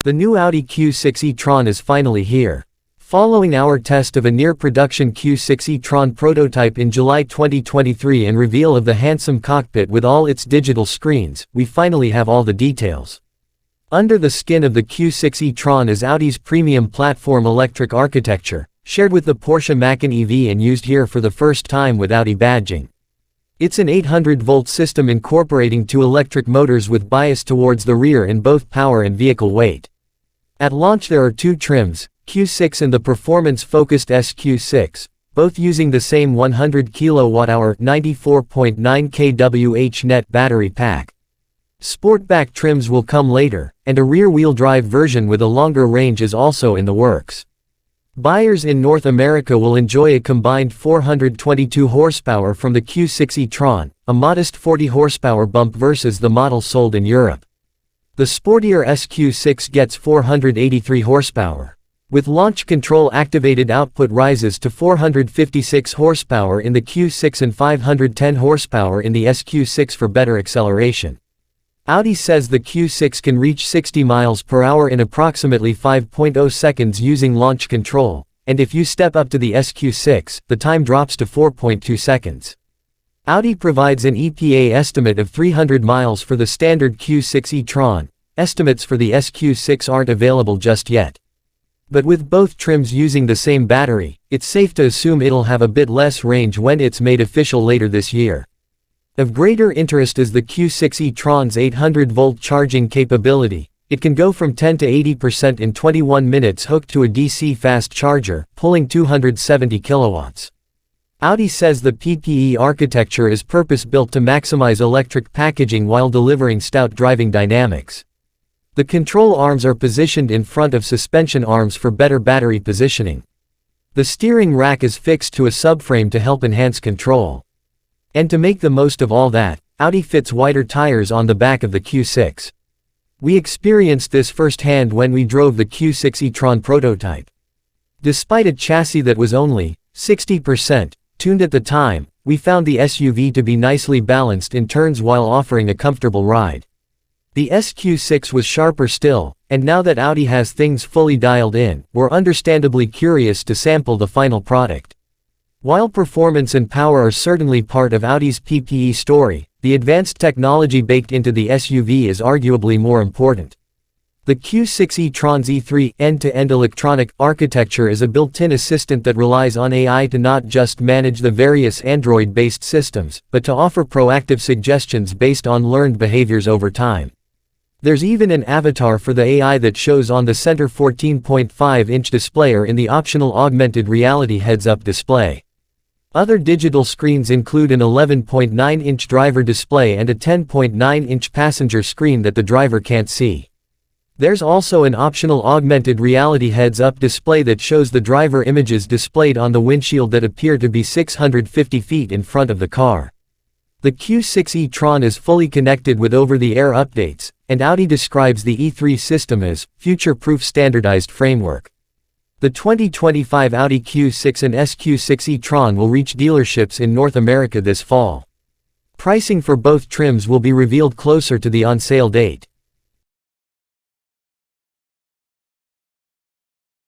The new Audi Q6 E-TRON is finally here. Following our test of a near-production Q6 E-TRON prototype in July 2023 and reveal of the handsome cockpit with all its digital screens, we finally have all the details. Under the skin of the Q6 E-TRON is Audi's premium platform electric architecture, shared with the Porsche Macan EV and used here for the first time with Audi badging. It's an 800-volt system incorporating two electric motors with bias towards the rear in both power and vehicle weight. At launch there are two trims, Q6 and the performance-focused SQ6, both using the same 100 kWh 94.9 kWh net battery pack. Sportback trims will come later, and a rear-wheel drive version with a longer range is also in the works. Buyers in North America will enjoy a combined 422 horsepower from the Q6 E-TRON, a modest 40 horsepower bump versus the model sold in Europe. The sportier SQ6 gets 483 horsepower. With launch control activated, output rises to 456 horsepower in the Q6 and 510 horsepower in the SQ6 for better acceleration. Audi says the Q6 can reach 60 miles per hour in approximately 5.0 seconds using launch control, and if you step up to the SQ6, the time drops to 4.2 seconds. Audi provides an EPA estimate of 300 miles for the standard Q6 E-TRON. Estimates for the SQ6 aren't available just yet. But with both trims using the same battery, it's safe to assume it'll have a bit less range when it's made official later this year. Of greater interest is the Q6 E-TRON's 800-volt charging capability. It can go from 10 to 80% in 21 minutes hooked to a DC fast charger, pulling 270 kilowatts. Audi says the PPE architecture is purpose-built to maximize electric packaging while delivering stout driving dynamics. The control arms are positioned in front of suspension arms for better battery positioning. The steering rack is fixed to a subframe to help enhance control. And to make the most of all that, Audi fits wider tires on the back of the Q6. We experienced this firsthand when we drove the Q6 E-TRON prototype. Despite a chassis that was only 60% tuned at the time, we found the SUV to be nicely balanced in turns while offering a comfortable ride. The SQ6 was sharper still, and now that Audi has things fully dialed in, we're understandably curious to sample the final product. While performance and power are certainly part of Audi's PPE story, the advanced technology baked into the SUV is arguably more important. The Q6 E-TRON's E3 end-to-end electronic architecture is a built-in assistant that relies on AI to not just manage the various Android-based systems, but to offer proactive suggestions based on learned behaviors over time. There's even an avatar for the AI that shows on the center 14.5-inch display or in the optional augmented reality heads-up display. Other digital screens include an 11.9-inch driver display and a 10.9-inch passenger screen that the driver can't see. There's also an optional augmented reality heads-up display that shows the driver images displayed on the windshield that appear to be 650 feet in front of the car. The Q6 E-TRON is fully connected with over-the-air updates, and Audi describes the E3 system as future-proof standardized framework. The 2025 Audi Q6 and SQ6 E-TRON will reach dealerships in North America this fall. Pricing for both trims will be revealed closer to the on-sale date.